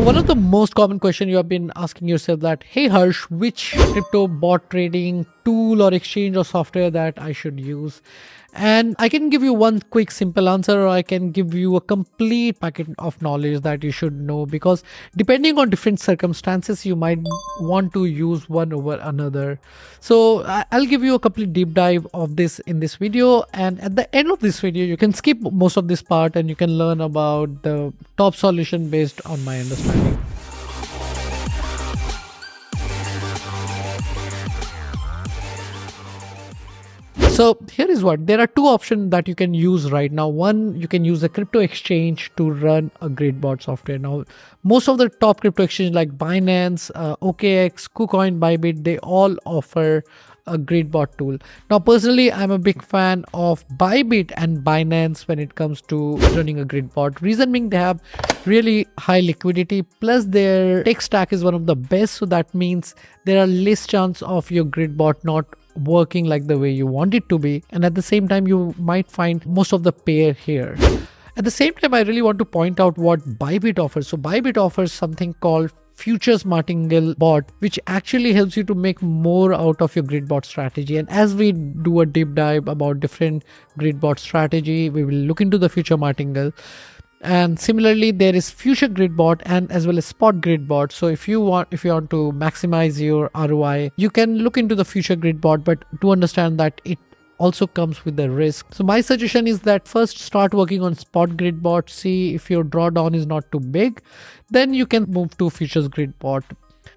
So one of the most common question you have been asking yourself that, hey Harsh, which crypto bot trading tool or exchange or software that I should use? And I can give you one quick simple answer, or I can give you a complete packet of knowledge that you should know, because depending on different circumstances, you might want to use one over another. So I'll give you a complete deep dive of this in this video. And at the end of this video, you can skip most of this part and you can learn about the top solution based on my understanding. So here is what, there are two options that you can use right now. One, you can use a crypto exchange to run a great bot software. Now, most of the top crypto exchanges like Binance, OKX, KuCoin, Bybit, they all offer a great bot tool. Now, personally, I'm a big fan of Bybit and Binance when it comes to running a great bot. Reason being, they have really high liquidity, plus their tech stack is one of the best. So that means there are less chance of your grid bot not working like the way you want it to be, and at the same time you might find most of the pair here. At the same time, I really want to point out what Bybit offers. So Bybit offers something called futures martingale bot, which actually helps you to make more out of your grid bot strategy. And as we do a deep dive about different grid bot strategy, we will look into the future martingale. And similarly, there is future grid bot and as well as spot grid bot. So if you want to maximize your ROI, you can look into the future grid bot, but to understand that it also comes with the risk. So my suggestion is that first start working on spot grid bot, see if your drawdown is not too big, then you can move to futures grid bot.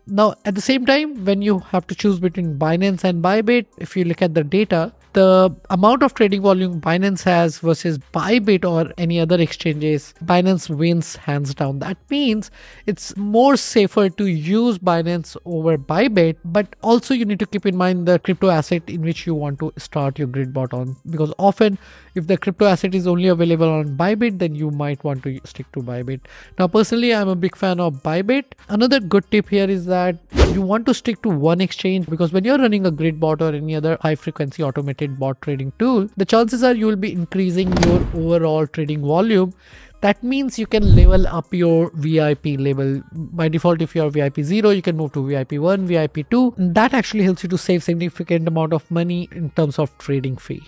Now, at the same time, when you have to choose between Binance and Bybit, if you look at the data, the amount of trading volume Binance has versus Bybit or any other exchanges, Binance wins hands down. That means it's more safer to use Binance over Bybit, but also you need to keep in mind the crypto asset in which you want to start your grid bot on, because often if the crypto asset is only available on Bybit, then you might want to stick to Bybit. Now, personally, I'm a big fan of Bybit. Another good tip here is that you want to stick to one exchange, because when you're running a grid bot or any other high frequency automated bot trading tool, the chances are you will be increasing your overall trading volume. That means you can level up your VIP level. By default, if you are VIP 0, you can move to VIP 1, VIP 2. And that actually helps you to save significant amount of money in terms of trading fee.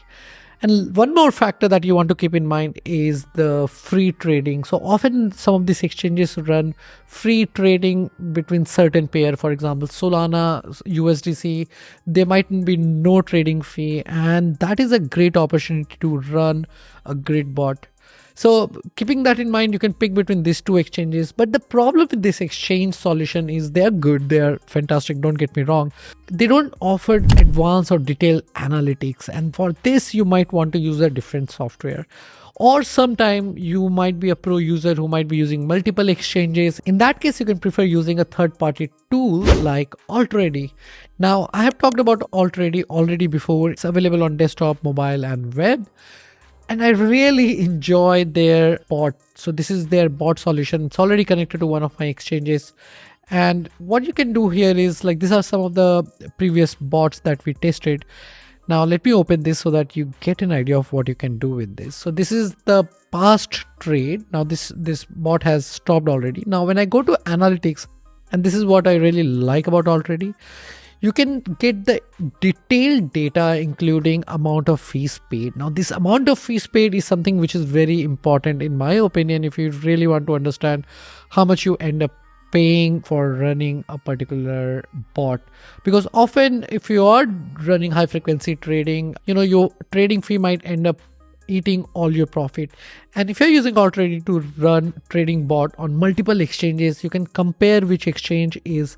And one more factor that you want to keep in mind is the free trading. So often some of these exchanges run free trading between certain pair. For example, Solana, USDC, there might be no trading fee, and that is a great opportunity to run a grid bot. So keeping that in mind, you can pick between these two exchanges. But the problem with this exchange solution is they're good, they're fantastic, don't get me wrong. They don't offer advanced or detailed analytics. And for this, you might want to use a different software. Or sometime you might be a pro user who might be using multiple exchanges. In that case, you can prefer using a third-party tool like Altrady. Now, I have talked about Altrady already before. It's available on desktop, mobile, and web. And I really enjoy their bot. So this is their bot solution. It's already connected to one of my exchanges. And what you can do here is, like, these are some of the previous bots that we tested. Now let me open this so that you get an idea of what you can do with this. So this is the past trade. Now this bot has stopped already. Now when I go to analytics, and this is what I really like about Altrady, you can get the detailed data, including amount of fees paid. Now, this amount of fees paid is something which is very important, in my opinion, if you really want to understand how much you end up paying for running a particular bot. Because often, if you are running high frequency trading, your trading fee might end up eating all your profit. And if you're using Altrady to run trading bot on multiple exchanges, you can compare which exchange is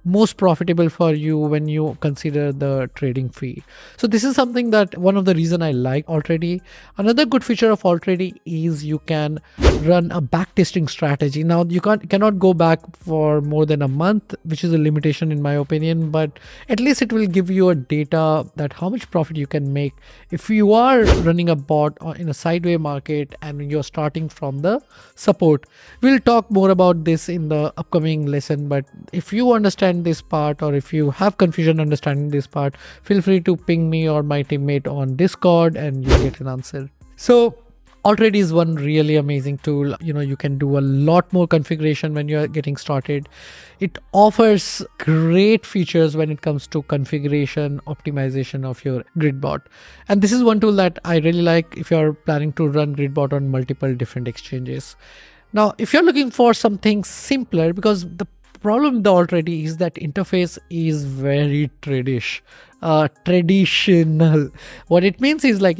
most profitable for you when you consider the trading fee. So this is something that one of the reason I like Altrady. Another good feature of Altrady is you can run a backtesting strategy. Now you cannot go back for more than a month, which is a limitation in my opinion, but at least it will give you a data that how much profit you can make if you are running a bot in a sideways market and you're starting from the support. We'll talk more about this in the upcoming lesson, but if you understand this part, or if you have confusion understanding this part, feel free to ping me or my teammate on Discord and you'll get an answer. So Altrady is one really amazing tool. You can do a lot more configuration when you're getting started. It offers great features when it comes to configuration, optimization of your gridbot. And this is one tool that I really like if you're planning to run gridbot on multiple different exchanges. Now, if you're looking for something simpler, because the problem with the Altrady is that interface is very traditional. What it means is like,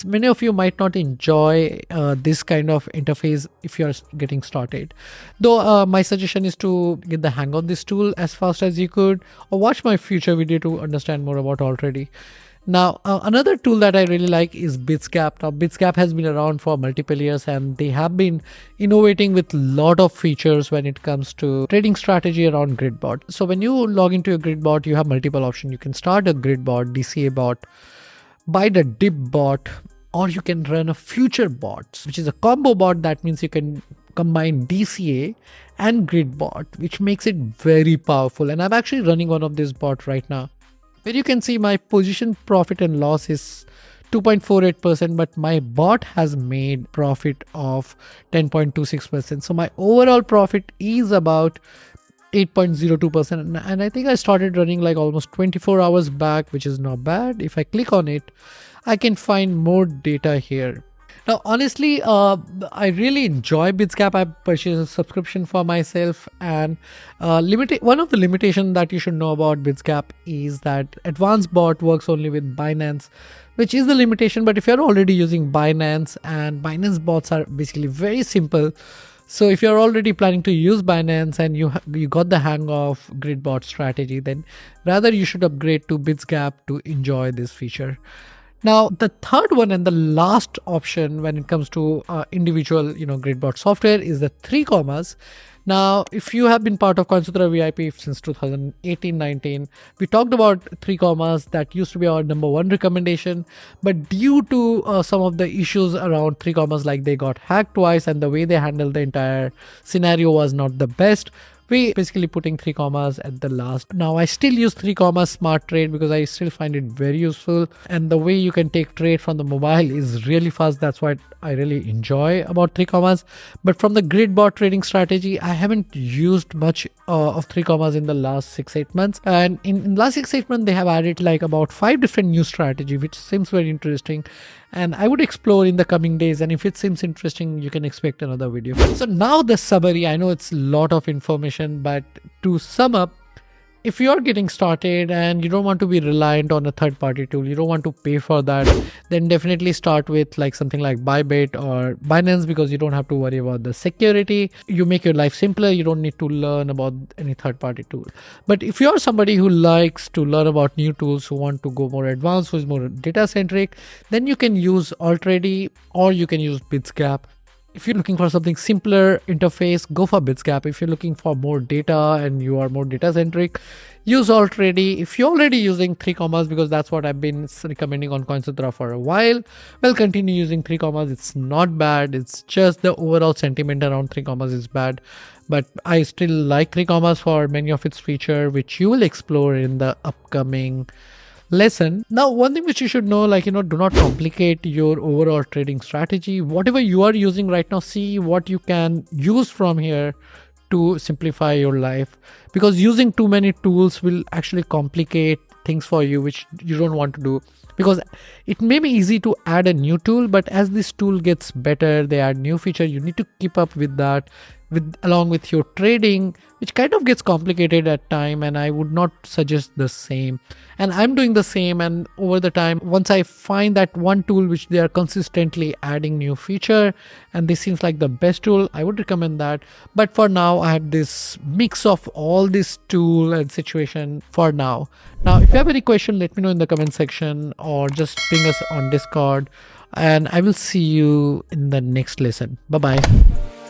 many of you might not enjoy this kind of interface if you're getting started. Though my suggestion is to get the hang of this tool as fast as you could, or watch my future video to understand more about Altrady. Now, another tool that I really like is Bitsgap. Now, Bitsgap has been around for multiple years and they have been innovating with a lot of features when it comes to trading strategy around gridbot. So when you log into a gridbot, you have multiple options. You can start a gridbot, DCA bot, buy the dip bot, or you can run a future bot, which is a combo bot. That means you can combine DCA and gridbot, which makes it very powerful. And I'm actually running one of these bots right now, where you can see my position profit and loss is 2.48%, but my bot has made profit of 10.26%. So my overall profit is about 8.02%. And I think I started running like almost 24 hours back, which is not bad. If I click on it, I can find more data here. Now, honestly, I really enjoy Bitsgap. I purchased a subscription for myself, and one of the limitations that you should know about Bitsgap is that advanced bot works only with Binance, which is the limitation. But if you're already using Binance, and Binance bots are basically very simple, so if you're already planning to use Binance and you got the hang of gridbot strategy, then rather you should upgrade to Bitsgap to enjoy this feature. Now, the third one and the last option when it comes to individual, gridbot software is the 3 commas. Now, if you have been part of CoinSutra VIP since 2018-19, we talked about 3 commas. That used to be our number 1 recommendation. But due to some of the issues around 3 commas, like they got hacked twice and the way they handled the entire scenario was not the best, we basically putting 3 commas at the last. Now, I still use 3 commas smart trade because I still find it very useful, and the way you can take trade from the mobile is really fast. That's what I really enjoy about 3 commas. But from the gridbot trading strategy, I haven't used much of 3 commas in the last 6-8 months. And in last 6-8 months, they have added like about 5 different new strategy, which seems very interesting. And I would explore in the coming days. And if it seems interesting, you can expect another video. So now the summary, I know it's a lot of information, but to sum up, if you're getting started and you don't want to be reliant on a third-party tool, you don't want to pay for that, then definitely start with like something like Bybit or Binance, because you don't have to worry about the security. You make your life simpler. You don't need to learn about any third-party tool. But if you're somebody who likes to learn about new tools, who want to go more advanced, who is more data-centric, then you can use Altrady or you can use Bitsgap. If you're looking for something simpler interface, go for Bitsgap. If you're looking for more data and you are more data centric, use Altrady. If you're already using 3 commas, because that's what I've been recommending on CoinSutra for a while, well, continue using 3 commas. It's not bad. It's just the overall sentiment around 3 commas is bad. But I still like 3 commas for many of its features, which you will explore in the upcoming lesson. Now, one thing which you should know, like, do not complicate your overall trading strategy. Whatever you are using right now, see what you can use from here to simplify your life, because using too many tools will actually complicate things for you, which you don't want to do. Because it may be easy to add a new tool, but as this tool gets better, they add new feature, you need to keep up with that along with your trading, which kind of gets complicated at time, and I would not suggest the same. And I'm doing the same, and over the time, once I find that one tool which they are consistently adding new feature and this seems like the best tool, I would recommend that. But for now, I have this mix of all this tool and situation for now. Now, if you have any question, let me know in the comment section or just ping us on Discord, and I will see you in the next lesson. Bye bye.